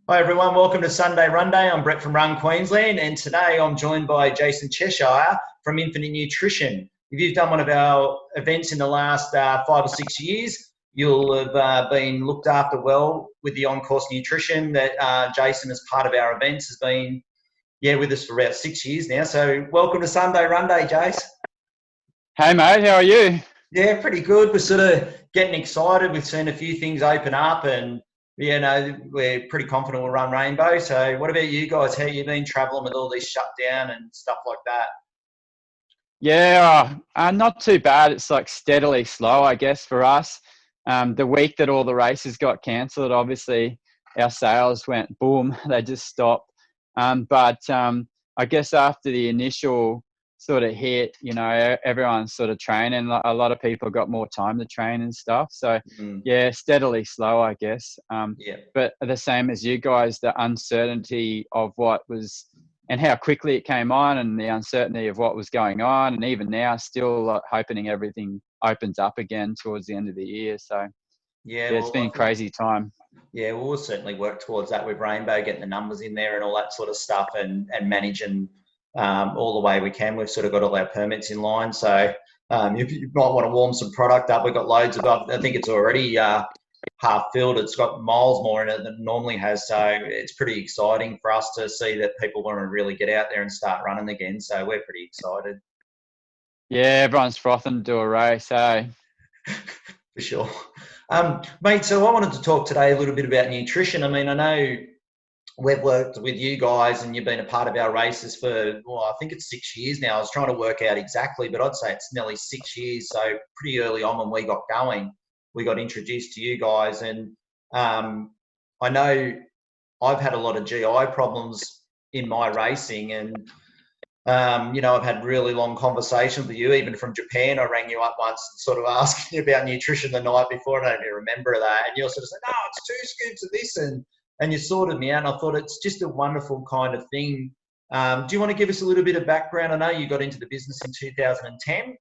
Hi everyone, welcome to Sunday Runday. I'm Brett from Run Queensland, and today I'm joined by Jason Cheshire from Infinite Nutrition. If you've done one of our events in the last 5 or 6 years, you'll have been looked after well with the on-course nutrition that Jason, as part of our events, has been with us for about 6 years now. So welcome to Sunday Runday, Jace. Hey mate, how are you? Yeah, pretty good. We're sort of getting excited. We've seen a few things open up, and we're pretty confident we'll run Rainbow. So what about you guys? How you been travelling with all this shutdown and stuff like that? Yeah, not too bad. It's like steadily slow, I guess, for us. The week that all the races got cancelled, obviously our sales went boom. They just stopped. But I guess after the initial sort of hit, everyone's sort of training. A lot of people got more time to train and stuff. So yeah, steadily slow, I guess. Yeah. But the same as you guys, the uncertainty of what was and how quickly it came on, and the uncertainty of what was going on, and even now still hoping everything opens up again towards the end of the year. So Yeah, yeah, it's been a crazy time. Yeah, we'll certainly work towards that with Rainbow, getting the numbers in there and all that sort of stuff, and managing all the way we can. We've sort of got all our permits in line, so if you might want to warm some product up, we've got loads of. I think it's already half filled. It's got miles more in it than it normally has, so it's pretty exciting for us to see that people want to really get out there and start running again. So we're pretty excited. Yeah, everyone's frothing to do a race, hey? For sure. Mate, so I wanted to talk today a little bit about nutrition. I mean, I know we've worked with you guys and you've been a part of our races for, well, I think it's 6 years now. I was trying to work out exactly, but I'd say it's nearly 6 years. So pretty early on when we got going, we got introduced to you guys. And I know I've had a lot of GI problems in my racing, and I've had really long conversations with you, even from Japan. I rang you up once sort of asking you about nutrition the night before. I don't even remember that. And you're sort of saying, no, it's 2 scoops of this. And you sorted me out. And I thought it's just a wonderful kind of thing. Do you want to give us a little bit of background? I know you got into the business in 2010.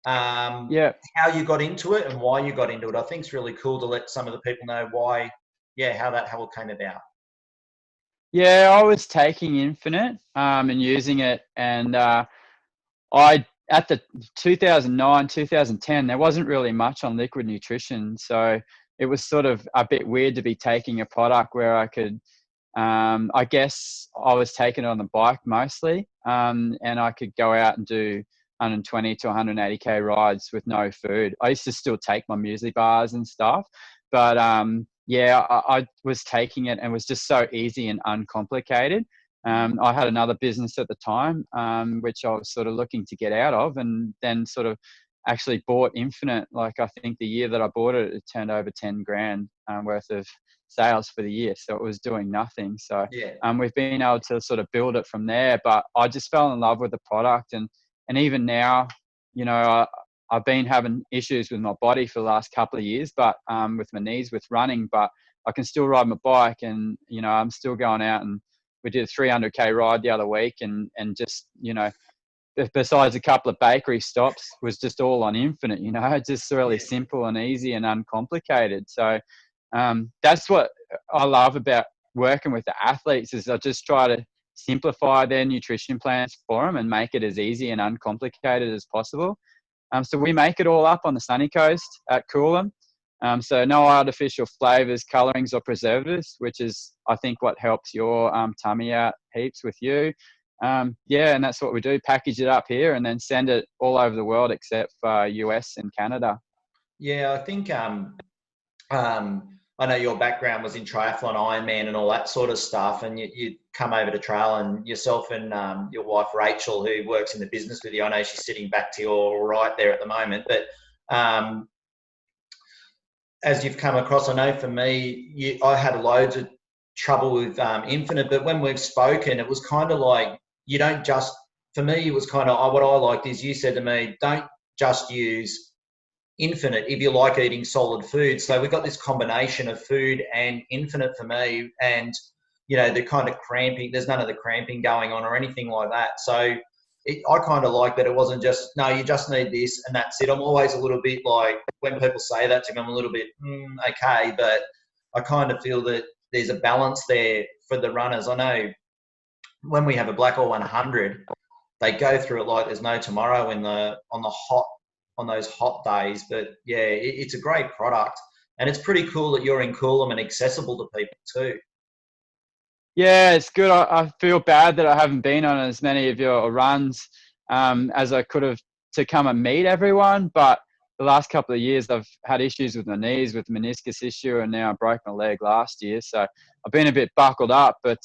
Yeah. How you got into it and why you got into it. I think it's really cool to let some of the people know why, how that all came about. Yeah, I was taking Infinite and using it, and I at the 2009, 2010, there wasn't really much on liquid nutrition, so it was sort of a bit weird to be taking a product where I could, I guess I was taking it on the bike mostly, and I could go out and do 120 to 180k rides with no food. I used to still take my muesli bars and stuff, but I was taking it and it was just so easy and uncomplicated. I had another business at the time, which I was sort of looking to get out of, and then sort of actually bought Infinite. Like, I think the year that I bought it, it turned over 10 grand worth of sales for the year. So it was doing nothing. So we've been able to sort of build it from there, but I just fell in love with the product. And even now, I've been having issues with my body for the last couple of years, but with my knees, with running, but I can still ride my bike, and, I'm still going out, and we did a 300k ride the other week, and just, besides a couple of bakery stops, was just all on Infinite, just really simple and easy and uncomplicated. So that's what I love about working with the athletes, is I just try to simplify their nutrition plans for them and make it as easy and uncomplicated as possible. So we make it all up on the sunny coast at Coolum. So no artificial flavors, colorings, or preservatives, which is, I think, what helps your tummy out heaps with you. And that's what we do, package it up here and then send it all over the world except for US and Canada. Yeah, I think I know your background was in triathlon, Ironman and all that sort of stuff, and you come over to trail, and yourself and your wife Rachel, who works in the business with you, I know she's sitting back to your right there at the moment, but as you've come across, I know for me, I had loads of trouble with Infinite, but when we've spoken, it was kind of like, you don't just, for me, it was kind of, what I liked is you said to me, don't just use Infinite if you like eating solid food. So we've got this combination of food and Infinite for me, and the kind of cramping, there's none of the cramping going on or anything like that. So I kind of like that it wasn't just, no, you just need this and that's it. I'm always a little bit like, when people say that to me, I'm a little bit, okay, but I kind of feel that there's a balance there for the runners. I know when we have a Black All 100, they go through it like there's no tomorrow on those hot days. But yeah, it's a great product, and it's pretty cool that you're in Coolum and accessible to people too. Yeah, it's good. I feel bad that I haven't been on as many of your runs as I could have to come and meet everyone. But the last couple of years, I've had issues with my knees, with meniscus issue, and now I broke my leg last year. So I've been a bit buckled up. But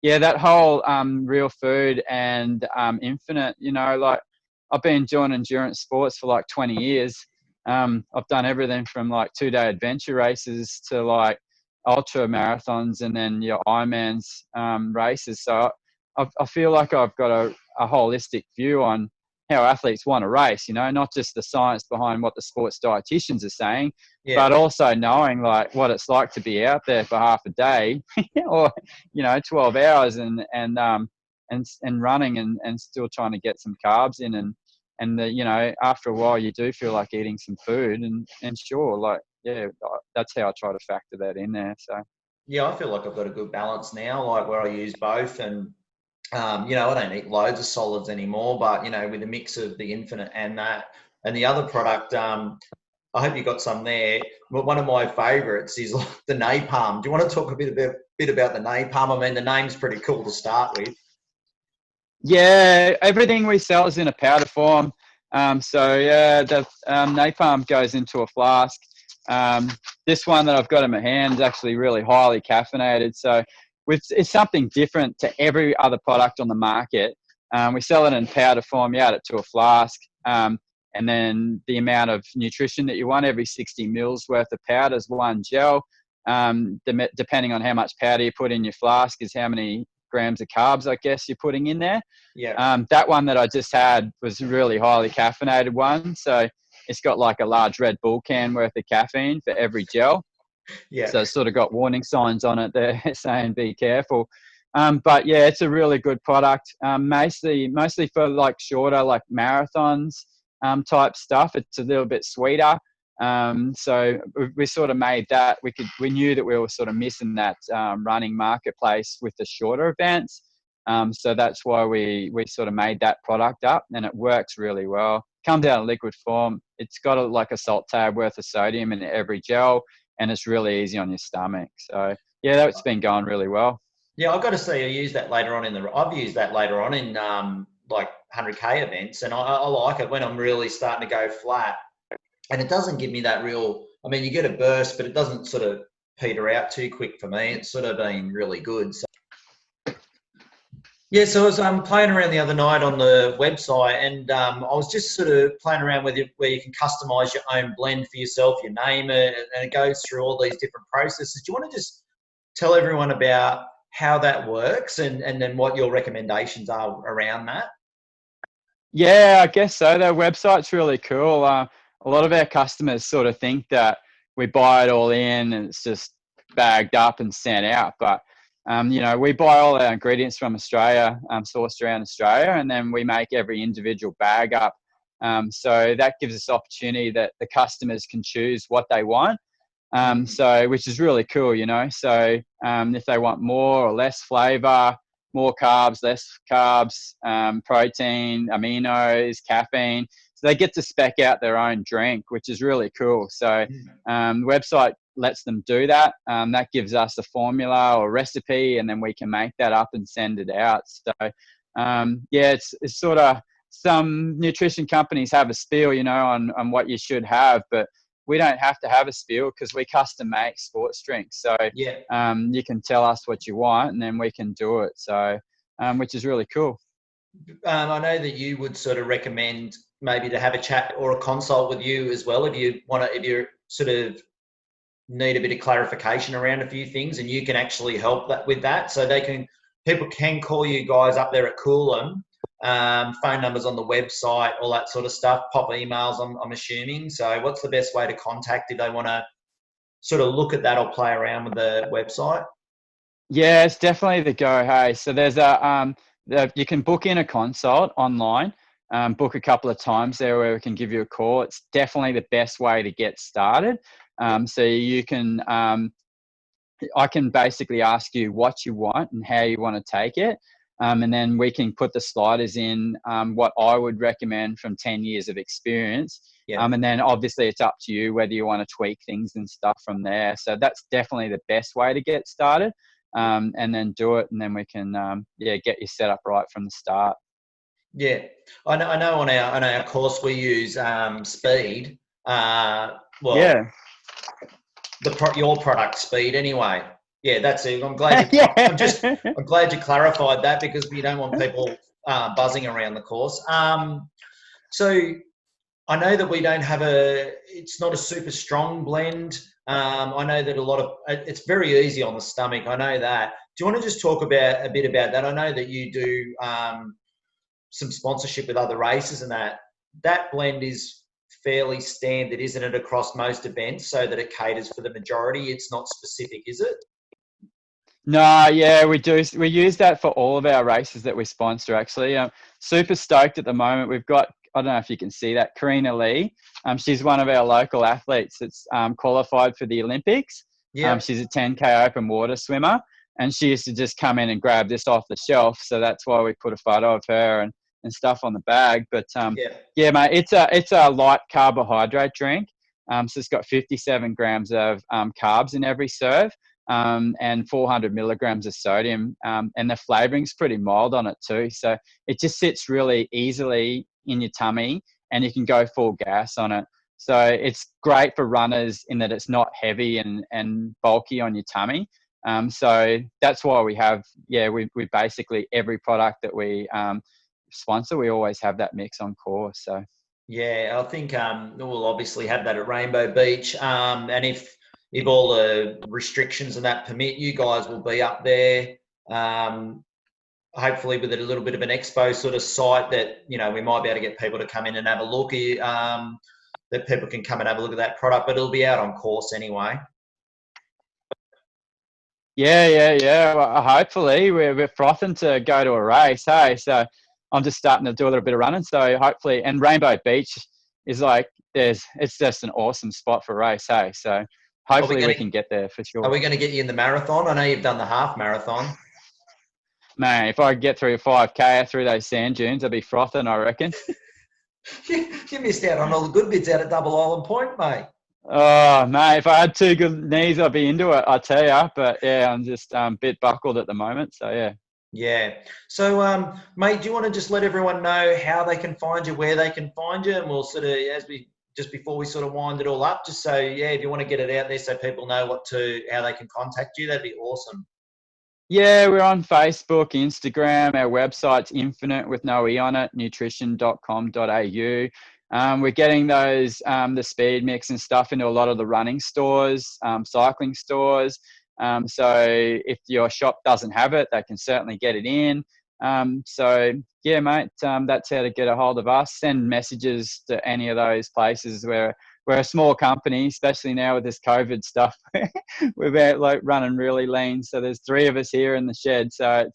yeah, that whole real food and infinite, like I've been doing endurance sports for like 20 years. I've done everything from like 2-day adventure races to like ultra marathons and then your Ironman's races. So I feel like I've got a holistic view on how athletes want to race, not just the science behind what the sports dietitians are saying, Yeah. but also knowing like what it's like to be out there for half a day or, 12 hours and running and still trying to get some carbs in after a while you do feel like eating some food and sure, like, yeah, that's how I try to factor that in there. So Yeah, I feel like I've got a good balance now, like where I use both. And I don't eat loads of solids anymore, but with a mix of the infinite and that and the other product, I hope you got some there. But one of my favourites is the napalm. Do you want to talk a bit about the napalm? I mean, the name's pretty cool to start with. yeah, everything we sell is in a powder form. So yeah, the napalm goes into a flask. This one that I've got in my hand is actually really highly caffeinated. So it's something different to every other product on the market. We sell it in powder form. You add it to a flask. And then the amount of nutrition that you want, every 60 mils worth of powder is one gel. Depending on how much powder you put in your flask is how many grams of carbs, I guess, you're putting in there. Yeah. That one that I just had was a really highly caffeinated one. So it's got like a large Red Bull can worth of caffeine for every gel. Yeah. So it's sort of got warning signs on it there saying be careful. But yeah, it's a really good product. Mostly for like shorter, like marathons type stuff. It's a little bit sweeter. So we sort of made that. We knew that we were sort of missing that running marketplace with the shorter events. So that's why we sort of made that product up, and it works really well. Comes out in liquid form. It's got like a salt tab worth of sodium in every gel, and it's really easy on your stomach. So yeah, that's been going really well. Yeah, I've got to say, I've used that later on in like 100K events, and I like it when I'm really starting to go flat. And it doesn't give me that real. I mean, you get a burst, but it doesn't sort of peter out too quick for me. It's sort of been really good. So, yeah, so I was playing around the other night on the website, and I was just sort of playing around with it where you can customize your own blend for yourself. You name it, and it goes through all these different processes. Do you want to just tell everyone about how that works and then what your recommendations are around that? Yeah, I guess so. Their website's really cool. A lot of our customers sort of think that we buy it all in and it's just bagged up and sent out. But, we buy all our ingredients from Australia, sourced around Australia, and then we make every individual bag up. So that gives us opportunity that the customers can choose what they want. So which is really cool, So if they want more or less flavor, more carbs, less carbs, protein, aminos, caffeine. So they get to spec out their own drink, which is really cool. So the website lets them do that. That gives us a formula or recipe, and then we can make that up and send it out. So yeah, it's sort of some nutrition companies have a spiel, on what you should have, but we don't have to have a spiel because we custom make sports drinks. So Yeah. you can tell us what you want and then we can do it. So, which is really cool. I know that you would sort of recommend maybe to have a chat or a consult with you as well if you sort of need a bit of clarification around a few things, and you can actually help with that. So people can call you guys up there at Coolum. Phone numbers on the website, all that sort of stuff. Pop emails, I'm assuming. So what's the best way to contact if they want to sort of look at that or play around with the website? Yeah, it's definitely the go. Hey, so there's you can book in a consult online, book a couple of times there where we can give you a call. It's definitely the best way to get started. So you can I can basically ask you what you want and how you want to take it. And then we can put the sliders in, what I would recommend from 10 years of experience. Yeah. And then obviously it's up to you whether you want to tweak things and stuff from there. So that's definitely the best way to get started, and then do it. And then we can, get you set up right from the start. Yeah. I know on our course we use Speed. Well, Yeah. your product Speed anyway. Yeah, that's it. I'm glad Yeah. I'm glad you clarified that, because we don't want people buzzing around the course. So I know that we don't have it's not a super strong blend. I know that it's very easy on the stomach. I know that. Do you want to just talk a bit about that? I know that you do some sponsorship with other races, and that blend is fairly standard, isn't it, across most events, so that it caters for the majority. It's not specific, is it? No, yeah, we do. We use that for all of our races that we sponsor, actually. Super stoked at the moment. We've got, I don't know if you can see that, Karina Lee. She's one of our local athletes that's qualified for the Olympics. Yeah. She's a 10K open water swimmer, and she used to just come in and grab this off the shelf. So that's why we put a photo of her and stuff on the bag. But yeah, mate, it's a light carbohydrate drink. So it's got 57 grams of carbs in every serve. And 400 milligrams of sodium, and the flavoring's pretty mild on it too. So it just sits really easily in your tummy, and you can go full gas on it. So it's great for runners in that it's not heavy and bulky on your tummy. So that's why we have, we basically, every product that we sponsor, we always have that mix on course. So yeah, I think we'll obviously have that at Rainbow Beach, and if all the restrictions and that permit, you guys will be up there. Hopefully with a little bit of an expo sort of site that, we might be able to get people to come in and have a look, that people can come and have a look at that product, but it'll be out on course anyway. Yeah. Well, hopefully we're frothing to go to a race. Hey, so I'm just starting to do a little bit of running. So hopefully, and Rainbow Beach is like, it's just an awesome spot for a race. Hey, so hopefully we can get there for sure. Are we going to get you in the marathon? I know you've done the half marathon. Man, if I could get through 5K through those sand dunes, I'd be frothing, I reckon. You missed out on all the good bits out at Double Island Point, mate. Oh, mate, if I had two good knees, I'd be into it, I tell you. But yeah, I'm just a bit buckled at the moment. So yeah. Yeah. So, mate, do you want to just let everyone know how they can find you, where they can find you? And we'll sort of, just before we sort of wind it all up, just so, if you want to get it out there so people know how they can contact you, that'd be awesome. Yeah, we're on Facebook, Instagram. Our website's Infinite with no E on it, nutrition.com.au. We're getting those, the speed mix and stuff into a lot of the running stores, cycling stores. So if your shop doesn't have it, they can certainly get it in. So yeah, mate, that's how to get a hold of us. Send messages to any of those places. We're a small company, especially now with this COVID stuff. We're like running really lean. So there's 3 of us here in the shed. So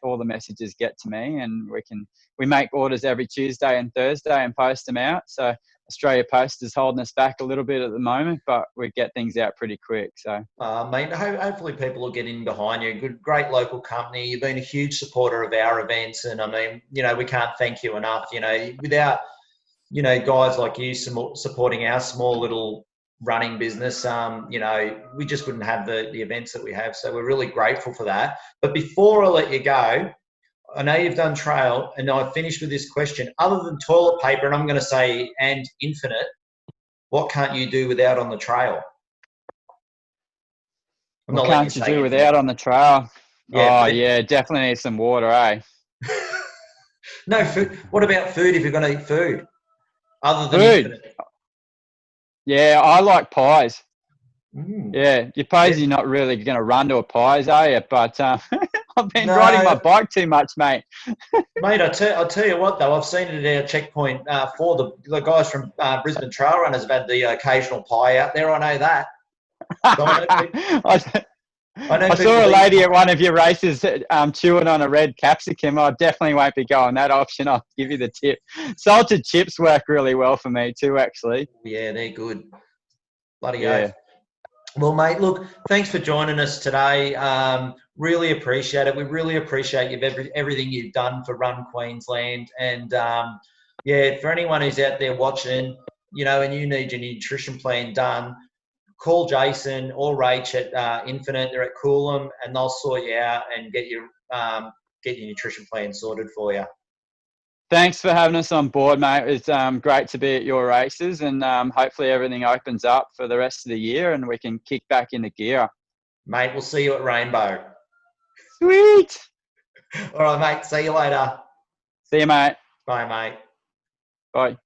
all the messages get to me, and we make orders every Tuesday and Thursday and post them out. So Australia Post is holding us back a little bit at the moment, but we get things out pretty quick. So, mate, hopefully people will get in behind you. Great local company. You've been a huge supporter of our events, and I mean, we can't thank you enough. Without guys like you supporting our small little running business, we just wouldn't have the events that we have. So we're really grateful for that. But before I let you go, I know you've done trail, and I finished with this question. Other than toilet paper, and I'm going to say, and Infinite, what can't you do without on the trail? What can't you do without on the trail? Yeah, yeah, definitely need some water, eh? No food. What about food if you're going to eat food? Other than food. Infinite? Yeah, I like pies. Mm. Yeah, your pies, you're not really going to run to a pies, are you? But I've been riding my bike too much, mate. Mate, I'll tell you what, though. I've seen it at our checkpoint for the guys from Brisbane Trail Runners have had the occasional pie out there. I know that. So I saw a lady at one of your races chewing on a red capsicum. I definitely won't be going that option. I'll give you the tip. Salted chips work really well for me too, actually. Yeah, they're good. Bloody yeah. Well, mate, look, thanks for joining us today. Really appreciate it. We really appreciate everything you've done for Run Queensland. And yeah, for anyone who's out there watching, and you need your nutrition plan done, call Jason or Rach at Infinite. They're at Coolum, and they'll sort you out and get your nutrition plan sorted for you. Thanks for having us on board, mate. It's great to be at your races, and hopefully everything opens up for the rest of the year and we can kick back into gear. Mate, we'll see you at Rainbow. Sweet. All right, mate. See you later. See you, mate. Bye, mate. Bye.